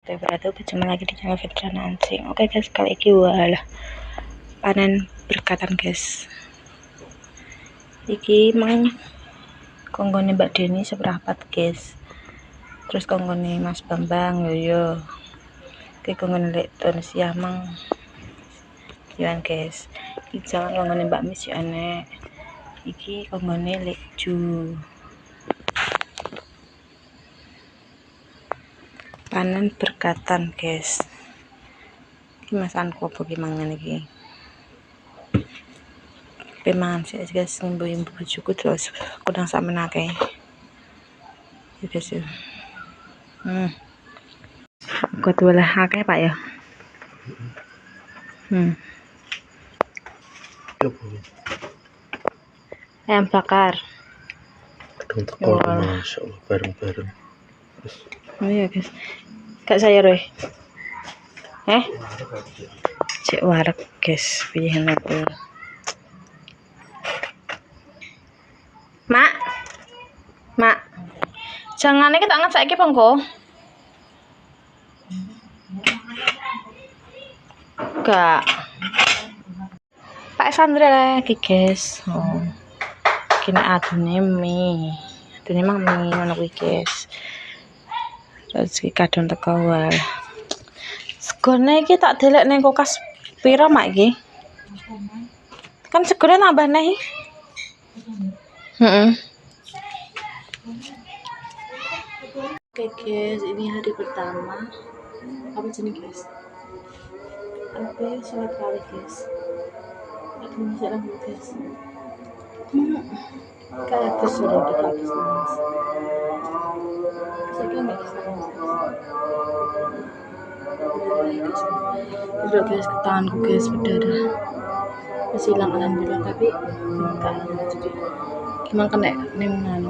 Berarti berjumpa lagi di channel Fitra Nancing. Oke guys, kali ini walah panen berkatan guys. Iki mang konggone Mbak Deni seprapat guys. Terus konggone Mas Bambang yo. Iki konggone Lek Don Siah mang yoan guys. Iki jangan konggone Mbak Miss yo enek. Iki konggone Lek Ju. Panen berkatan guys. Iki masanku apa ki mangan iki. Pemangan sih guys, imbu-imbu bojoku terus kudang samenake. Ya guys ya. Kok tulah akeh Pak ya. Ayam bakar. Tekor Masya Allah bareng-bareng. Oh iya guys. Kak saya roy. Cek warak guys, pilihan aku. Mak. Jangan iki tak ngat saiki pengko. Enggak. Pak Sandra lagi guys. Oh. Kini adune mie. Adune mang mie ngono kuwi guys. Terus iki kadon teko wae. Segone iki tak delek ning kulkas pira mak iki? Kan segone nambah neh. Oke guys, ini hari pertama. Apa jenis guys? Apa sholat kali guys? Aku bisa rambut guys. Kayak terus sudah di habis nangis. Saya kan nggak bisa nangis. Udah guys, ke tanganku guys berdarah. Masih hilang alhamdulillah, tapi enggak jadi gimana kena nemunan.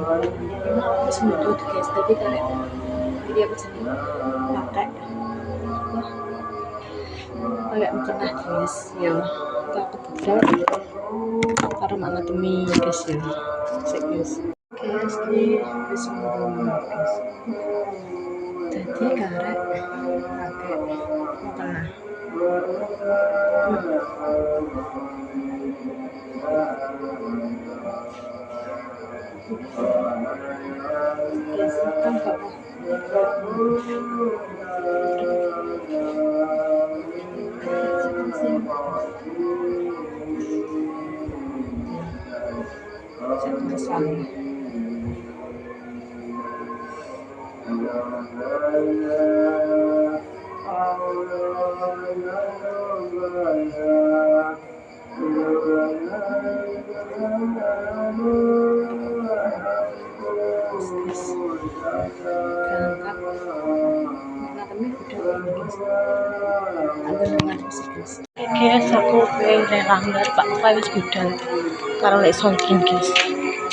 Emang aku sembuh tuh guys, tapi karek jadi apa sih pakai agak mencerah guys ya. Aku begal karena anatomi guys ya. Guys ini bisa ngomong guys. Jadi karek pakai mukena. Guys, kan Bapak. Guys, aku pengen langgar Pak wis budal karo lek solkin guys.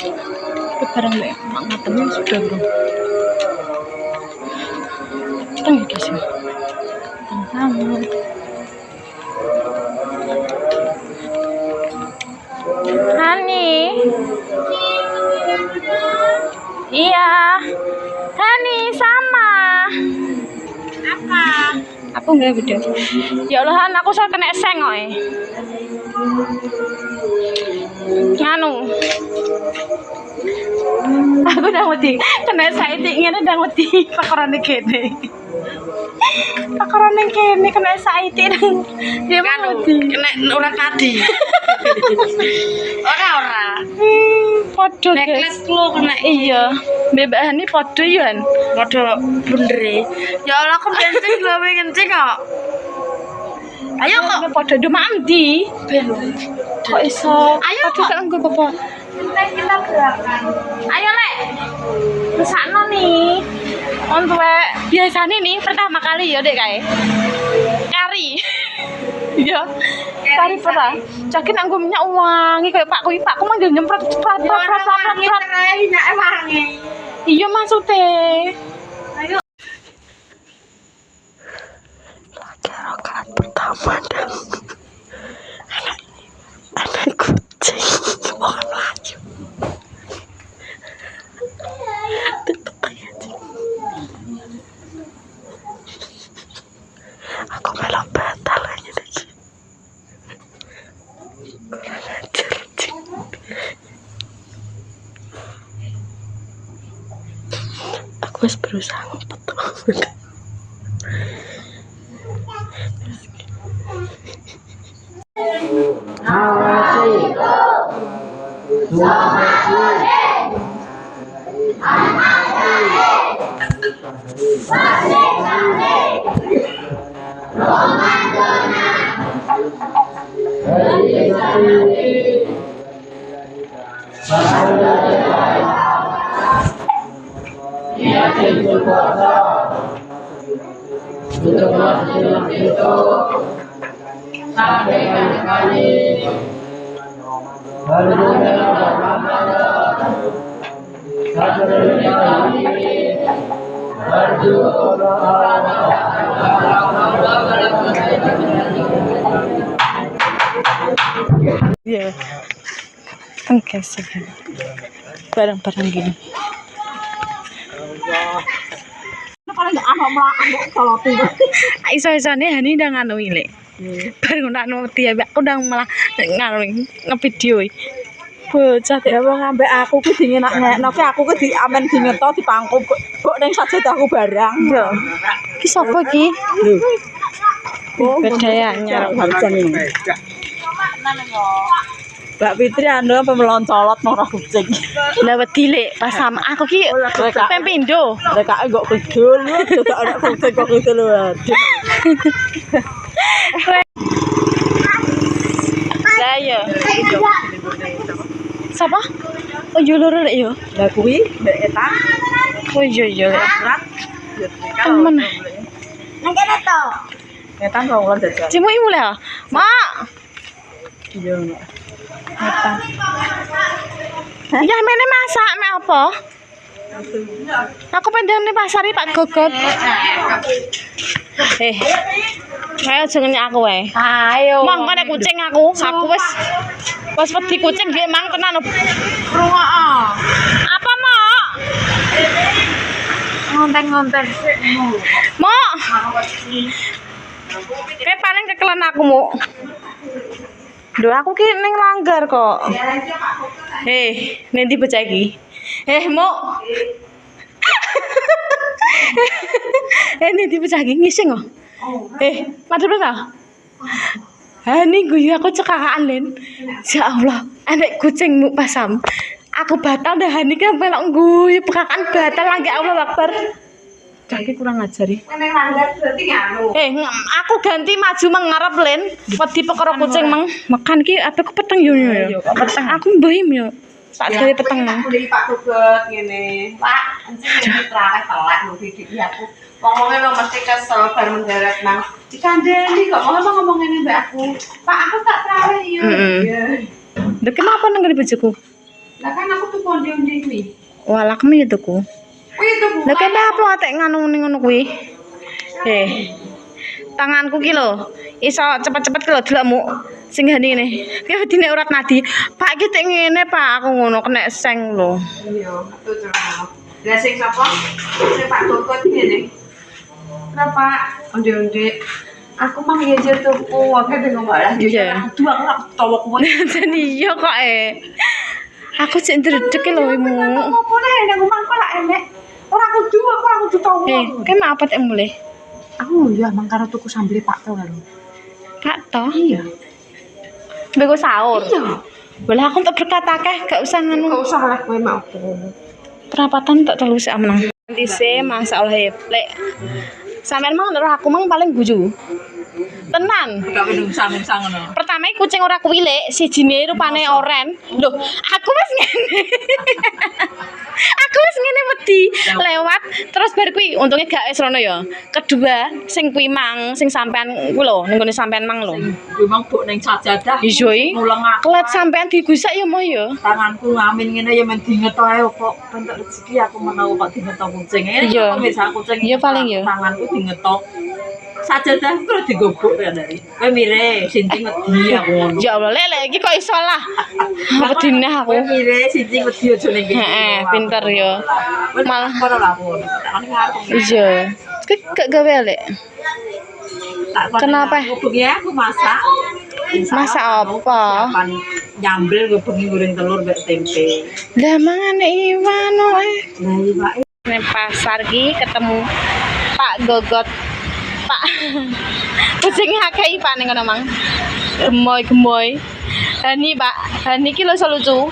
Itu bareng mek mak ngatemin sudah bro. Teng guys ya. Teng. Hani. Iya. Hani sama. Apa? Aku nggak video. Ya Allah, aku saya kena seng kok. Nganu. Aku udah mati. Kena saiti ngene udah mati. Pakarane kene. Pakarane kene kena saiti dan dia mati. Kena ora tadi. Ora. Podo guys. Lo kena iya. Mbak Hani podo yan. Podo bundere. Ya Allah aku kencing lho kencing kok. Ayo kok podo do mandi. Belum. Kok iso? Ayo kok nggo apa? Kita gerakan. Ayo Lek. Mesakno nih. Untuk biasanya nih pertama kali ya Dek kae. Kari. Iya. Kari pernah. Cakin anggo minyak wangi kayak Pakku manggil nyemprot prat. Iya maksudnya. Ayo. Rakaat pertama dan anak kucing mohon laju. Tetep aja. wis berusaha ngumpet. Iya. Oke sih. Barang-barang gini. Kalau nggak apa melakukan kalau tuh Iso-isone Hani udah nganu ile. Baru nak ngerti ya, aku udah malah nganu ngevideo. Bocah ya mau ngambil aku ku dingin nak ngekno ki aku ku di amen dingeto dipangku kok ning sajadahku barang. yo. Ki sapa ki? Lho. Bedanya nyarang barusan ini. Mbak Fitri anu apa meloncolot nang kucing. Lah wedi lek pas sama aku ki pem pindho. Lek kok kok kidul tidak ada kucing kok kidul lho. Lah yo. Sapa? Oh yo loro lek yo. Lah kuwi Mbak Eta Oh yo yo lek. berat. Temen. Nang kene to. Eta kok ulun jajan. Cimu imu lah. Mak. Iya. Ya mene masak mek apa? Aku pendang ning pasar iki Pak Gogot. Ayo jenenge aku wae. Ayo. Mong kene kucing aku wis wedi kucing nggih mang tenan. Rungokno. Apa, Mak? Ngonteng-ngonteng. Mak. Kayak paling kekelen aku, Mu. Duh, aku ki ning langgar kok. Nanti bocah iki. Mu. Nanti bocah iki ngising kok. Madhep ta? Hani guyu aku cekakan Len. Ya Allah, anek kucingmu pasam. Aku batal dah Hani kan melok guyu pekakan batal lagi Allah Akbar. Caki kurang ngajari. Neng langgar berarti nganu. Aku ganti maju mengarep Len. Wedi perkara kucing mang. Makan ki apa kepeteng yo yo. Peteng. Aku mbahim yo. Tak gawe peteng. Aku dari Pak Gogot ngene. Pak, anjing iki terakhir telak lho iki aku. Ngomongnya memang mesti kesel bar mendarat nang. Dikandani kok ngomong ngene mbak aku. Pak, aku tak traweh yo. Lha kenapa nang ngene bojoku? Lah kan aku tuh kondi-kondi kuwi. Walah kemi yo tuku. Kuwi tuh Bu. Lha kenapa atek nganu ning ngono kuwi? Tanganku ki lho iso cepet-cepet ki lho delokmu. Sing Hani ngene. Ki wedine urat nadi. Pak ki tek ngene, Pak. Aku ngono kena seng lho. Iya, betul terus. Lah sing sapa? Sing Pak Gogot ngene. Kenapa onde-onde? Aku mah ya tuku, aku bingung malah. Iya. Aduh, aku ora tawa kuwi. Jadi iya kok Aku sik ndredeg lho imu. Ngopo nek nang omahku lak enek. Ora kudu tawa. Ki mak apa tek mulih? Aku ya mang karo tuku sambel Pak To lho. Pak toh? Iya. Bego sahur. Iya. Boleh aku tak berkata gak usah nganu. Enggak usah lah kowe mau. Perapatan tak terlalu sik menang. Nanti se masalah lek. Sampeyan mau nero aku mang paling guyu. Tenan. Gak menung-sang ngono. Pertama kucing ora kuwi lek, sijine rupane oren. Loh, aku wis ngene. Aku wis ngene wedi lewat terus bar kuwi untunge gak wis rono ya. Kedua, sing kuwi mang sing sampean kuwi lho, ning gone sampean mang lho. Kuwi mang buk ning sajadah. Iya iki. Mulang aku. Kelet sampean digusak ya moh ya. Tanganku ngamin ngene ya men dingeto ae kok bentuk rezeki aku menawa kok dingeto kucing. Iya. Misal kucing. Iya, paling ya. Tanganku dingeto. Sajadah terus digobok ya dari. Kowe mire sinting wedi aku ngono. Ya Allah, lek iki kok iso lah. Wedine aku. Kowe mire sinting wedi aja ning kene. Pinter ya. Malah kono lah aku. Tak ngarep. iya. Gak gawe lek. Kenapa? Bengi aku masak. Masak apa? Nyambel gue bengi goreng telur mbek tempe. Lah mangane iwan wae. Lah iya Neng pasar ki ketemu Pak Gogot. Pak kucing akeh Pak ning kono mang. Gemoy-gemoy. Hani Pak, Hani ki lho iso lucu.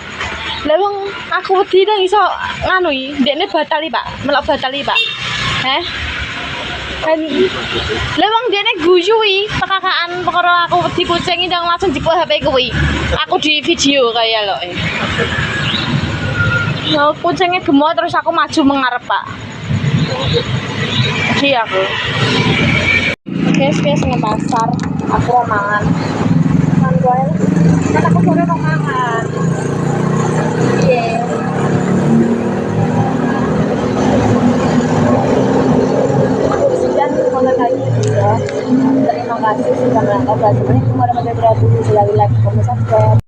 Lah wong aku wedi nang iso nganu iki, ndekne batal iki Pak, melok batal iki Pak. Heh. Hani. Lah wong ndekne guyu iki, pekakaan perkara aku wedi kucing ndang langsung jebuk HP kuwi. Aku di video kaya lho. Nah, kucingnya gemoy terus aku maju mengarep Pak. Jadi aku. Oke, nang pasar. Aku mau mangan. Kan gue, kan aku sore mau mangan. Iya. Sekian konten kali ini ya. Terima kasih sudah menonton. Semuanya cuma dapat berarti. Selalu like, comment, subscribe.